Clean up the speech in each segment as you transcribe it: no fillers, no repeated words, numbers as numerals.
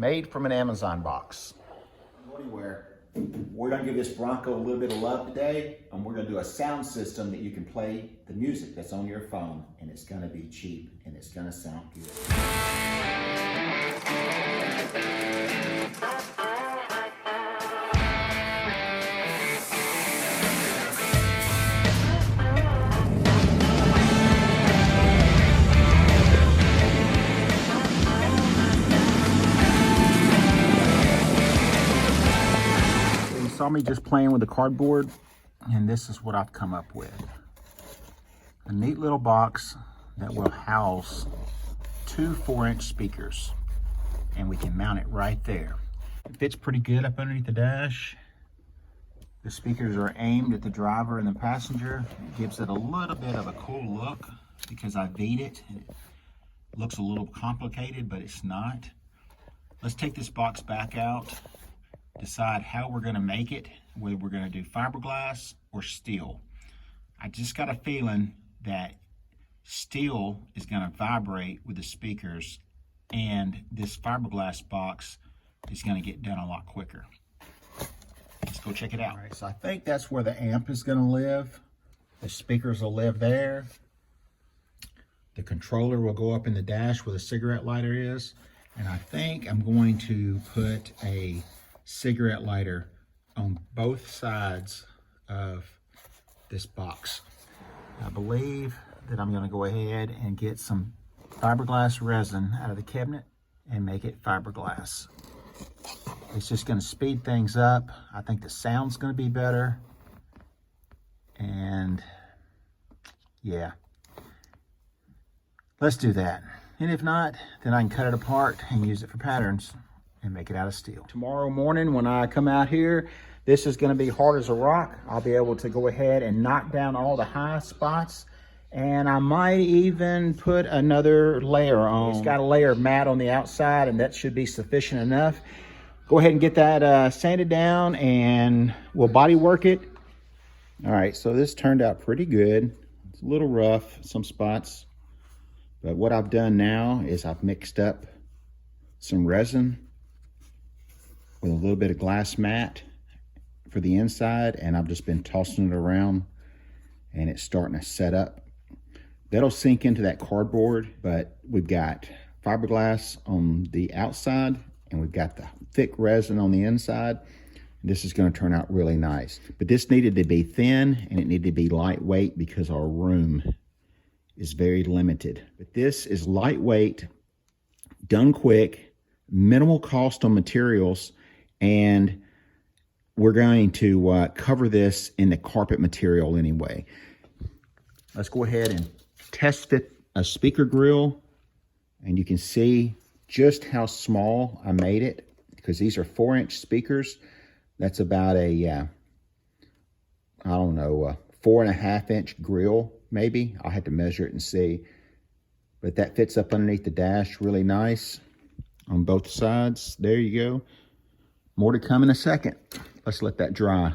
made from an Amazon box. What do you wear? We're gonna give this Bronco a little bit of love today, and we're gonna do a sound system that you can play the music that's on your phone, and it's gonna be cheap, and it's gonna sound good. Saw me just playing with the cardboard, and this is what I've come up with. A neat little box that will house two 4-inch speakers, and we can mount it right there. It fits pretty good up underneath the dash. The speakers are aimed at the driver and the passenger. It gives it a little bit of a cool look because I V'd it. It looks a little complicated, but it's not. Let's take this box back out, decide how we're going to make it, whether we're going to do fiberglass or steel. I just got a feeling that steel is going to vibrate with the speakers, and this fiberglass box is going to get done a lot quicker. Let's go check it out. All right, so I think that's where the amp is going to live. The speakers will live there. The controller will go up in the dash where the cigarette lighter is, and I think I'm going to put a cigarette lighter on both sides of this box. I believe that I'm going to go ahead and get some fiberglass resin out of the cabinet and make it fiberglass. It's just going to speed things up. I think the sound's going to be better. And yeah, let's do that. And if not, then I can cut it apart and use it for patterns and make it out of steel. Tomorrow morning when I come out here, this is gonna be hard as a rock. I'll be able to go ahead and knock down all the high spots, and I might even put another layer on. It's got a layer of matte on the outside, and that should be sufficient enough. Go ahead and get that sanded down, and we'll body work it. All right, so this turned out pretty good. It's a little rough, some spots, but what I've done now is I've mixed up some resin with a little bit of glass mat for the inside, and I've just been tossing it around, and it's starting to set up. That'll sink into that cardboard, but we've got fiberglass on the outside, and we've got the thick resin on the inside. This is going to turn out really nice. But this needed to be thin, and it needed to be lightweight because our room is very limited. But this is lightweight, done quick, minimal cost on materials, and we're going to cover this in the carpet material anyway. Let's go ahead and test fit a speaker grill, and you can see just how small I made it because these are 4-inch speakers. That's about a, I don't know, a 4.5-inch grill maybe. I'll have to measure it and see. But that fits up underneath the dash really nice on both sides. There you go. More to come in a second. Let's let that dry.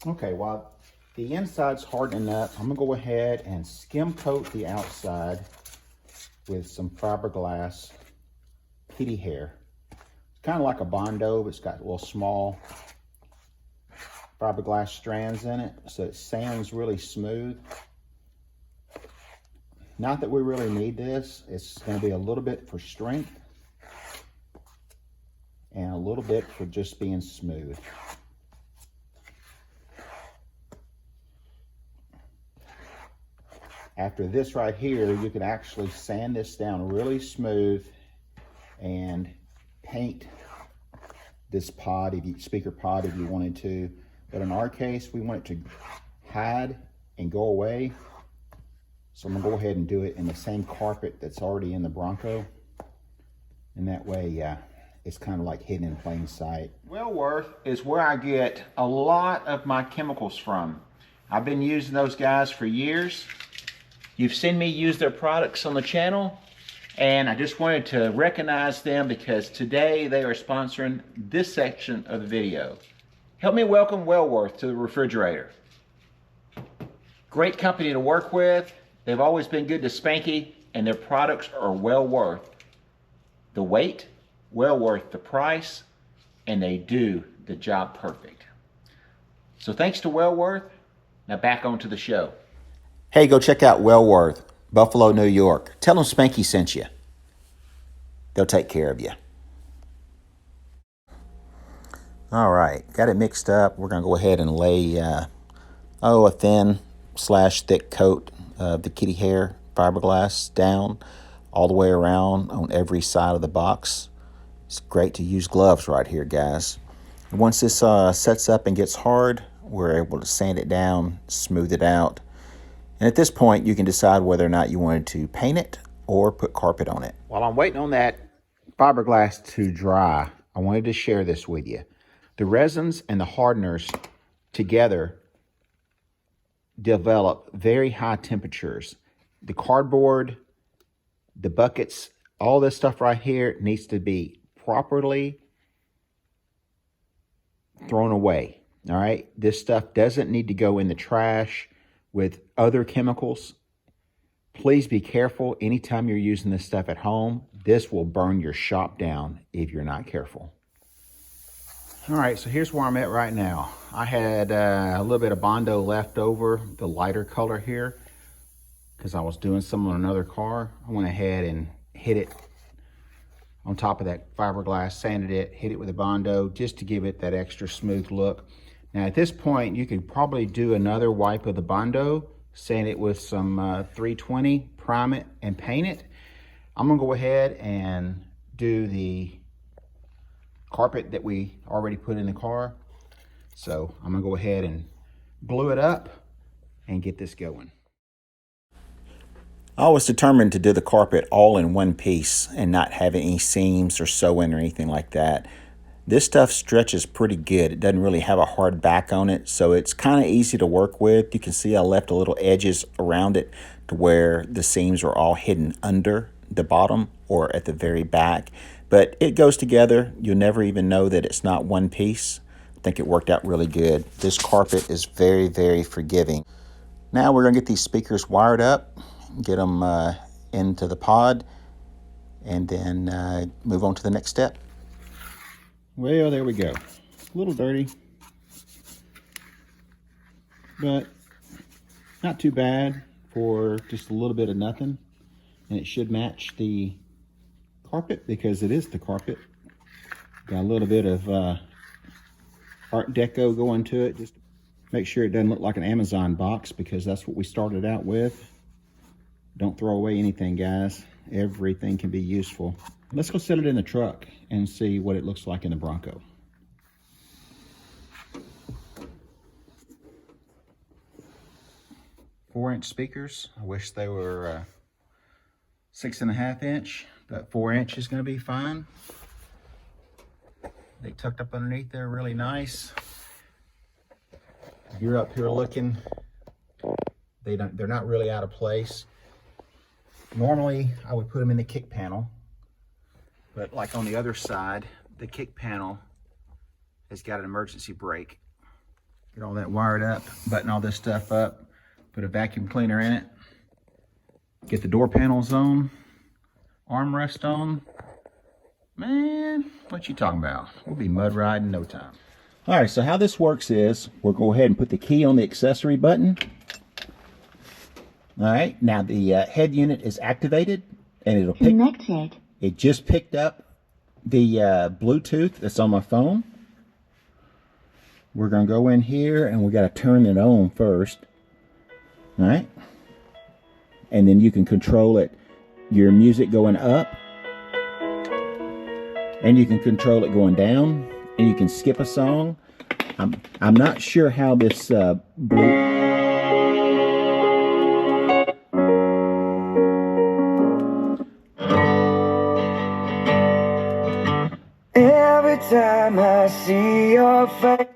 Okay, while the inside's hardening up, I'm gonna go ahead and skim coat the outside with some fiberglass kitty hair. It's kind of like a Bondo, but it's got little small fiberglass strands in it, so it sands really smooth. Not that we really need this. It's gonna be a little bit for strength and a little bit for just being smooth. After this right here, you can actually sand this down really smooth and paint this pod, speaker pod, if you wanted to. But in our case, we want it to hide and go away. So I'm gonna go ahead and do it in the same carpet that's already in the Bronco. And that way, it's kind of like hidden in plain sight. Wellworth is where I get a lot of my chemicals from. I've been using those guys for years. You've seen me use their products on the channel, and I just wanted to recognize them because today they are sponsoring this section of the video. Help me welcome Wellworth to the refrigerator. Great company to work with. They've always been good to Spanky, and their products are well worth the wait well worth the price, and they do the job perfect. So thanks to Wellworth. Now back onto the show. Hey, go check out Wellworth, Buffalo, New York. Tell them Spanky sent you. They'll take care of you. All right, got it mixed up. We're going to go ahead and lay a thin/thick coat of the kitty hair fiberglass down all the way around on every side of the box. It's great to use gloves right here, guys. And once this sets up and gets hard, we're able to sand it down, smooth it out. And at this point, you can decide whether or not you wanted to paint it or put carpet on it. While I'm waiting on that fiberglass to dry, I wanted to share this with you. The resins and the hardeners together develop very high temperatures. The cardboard, the buckets, all this stuff right here needs to be properly thrown away. All right, this stuff doesn't need to go in the trash with other chemicals. Please be careful anytime you're using this stuff at home. This will burn your shop down if you're not careful. All right, so here's where I'm at right now. I had a little bit of Bondo left over, the lighter color here, because I was doing some on another car. I went ahead and hit it on top of that fiberglass, sanded it, hit it with a Bondo just to give it that extra smooth look. Now at this point, you could probably do another wipe of the Bondo, sand it with some 320, prime it, and paint it. I'm gonna go ahead and do the carpet that we already put in the car. So I'm gonna go ahead and glue it up and get this going. I was determined to do the carpet all in one piece and not have any seams or sewing or anything like that. This stuff stretches pretty good. It doesn't really have a hard back on it, so it's kind of easy to work with. You can see I left a little edges around it to where the seams are all hidden under the bottom or at the very back. But it goes together. You'll never even know that it's not one piece. I think it worked out really good. This carpet is very, very forgiving. Now we're gonna get these speakers wired up, get them into the pod, and then move on to the next step. Well, there we go. A little dirty, but not too bad for just a little bit of nothing. And it should match the carpet because it is the carpet. Got a little bit of Art Deco going to it, just to make sure it doesn't look like an Amazon box, because that's what we started out with. Don't throw away anything, guys. Everything can be useful. Let's go set it in the truck and see what it looks like in the Bronco. Four-inch speakers. I wish they were 6.5 inch, but 4 inch is going to be fine. They tucked up underneath there really nice. If you're up here looking, they're not really out of place. Normally I would put them in the kick panel, but like on the other side, the kick panel has got an emergency brake. Get all that wired up, button all this stuff up, put a vacuum cleaner in it, get the door panels on, armrest on. Man, what you talking about? We'll be mud riding in no time. All right, so how this works is we'll go ahead and put the key on the accessory button. All right, now the head unit is activated and it'll pick. Connected. It just picked up the Bluetooth that's on my phone. We're gonna go in here and we gotta turn it on first. All right, and then you can control it, your music going up, and you can control it going down, and you can skip a song. I'm not sure how this Every time I see your face,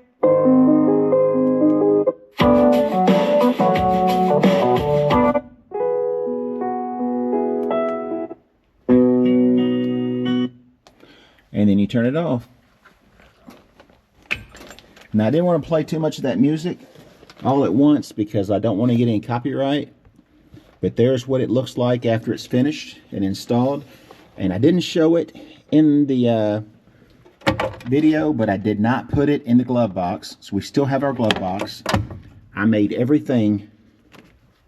and then you turn it off. Now I didn't want to play too much of that music all at once because I don't want to get any copyright, but there's what it looks like after it's finished and installed. And I didn't show it in the video, but I did not put it in the glove box. So we still have our glove box. I made everything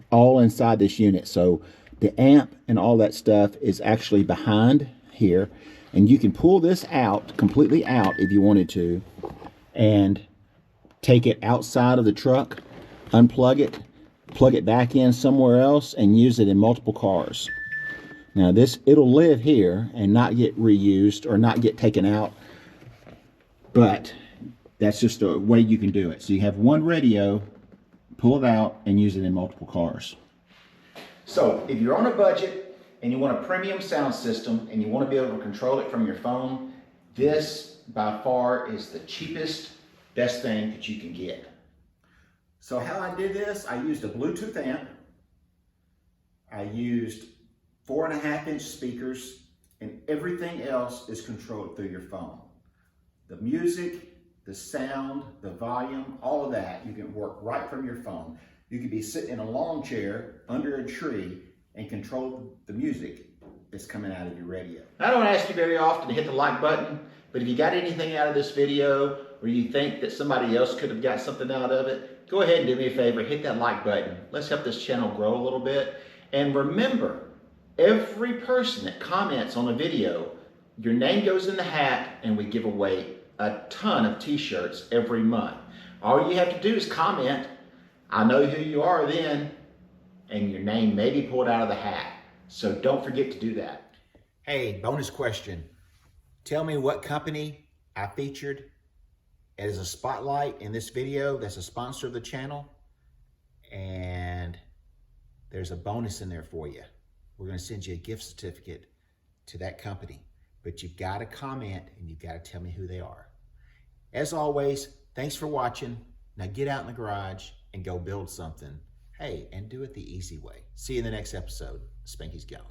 all inside this unit. So the amp and all that stuff is actually behind here. And you can pull this out, completely out if you wanted to, and take it outside of the truck, unplug it, plug it back in somewhere else, and use it in multiple cars. Now this, it'll live here and not get reused or not get taken out, but that's just a way you can do it. So you have one radio, pull it out, and use it in multiple cars. So if you're on a budget and you want a premium sound system and you want to be able to control it from your phone, this by far is the cheapest, best thing that you can get. So how I did this, I used a Bluetooth amp, I used 4.5-inch speakers, and everything else is controlled through your phone. The music, the sound, the volume, all of that, you can work right from your phone. You could be sitting in a lawn chair under a tree and control the music that's coming out of your radio. I don't ask you very often to hit the like button, but if you got anything out of this video or you think that somebody else could have got something out of it, go ahead and do me a favor, hit that like button. Let's help this channel grow a little bit. And remember, every person that comments on a video, your name goes in the hat and we give away a ton of t-shirts every month. All you have to do is comment, I know who you are then, and your name may be pulled out of the hat. So don't forget to do that. Hey, bonus question. Tell me what company I featured as a spotlight in this video that's a sponsor of the channel, and there's a bonus in there for you. We're going to send you a gift certificate to that company, but you've got to comment and you've got to tell me who they are. As always, thanks for watching. Now get out in the garage and go build something. Hey, and do it the easy way. See you in the next episode. Spanky's gone.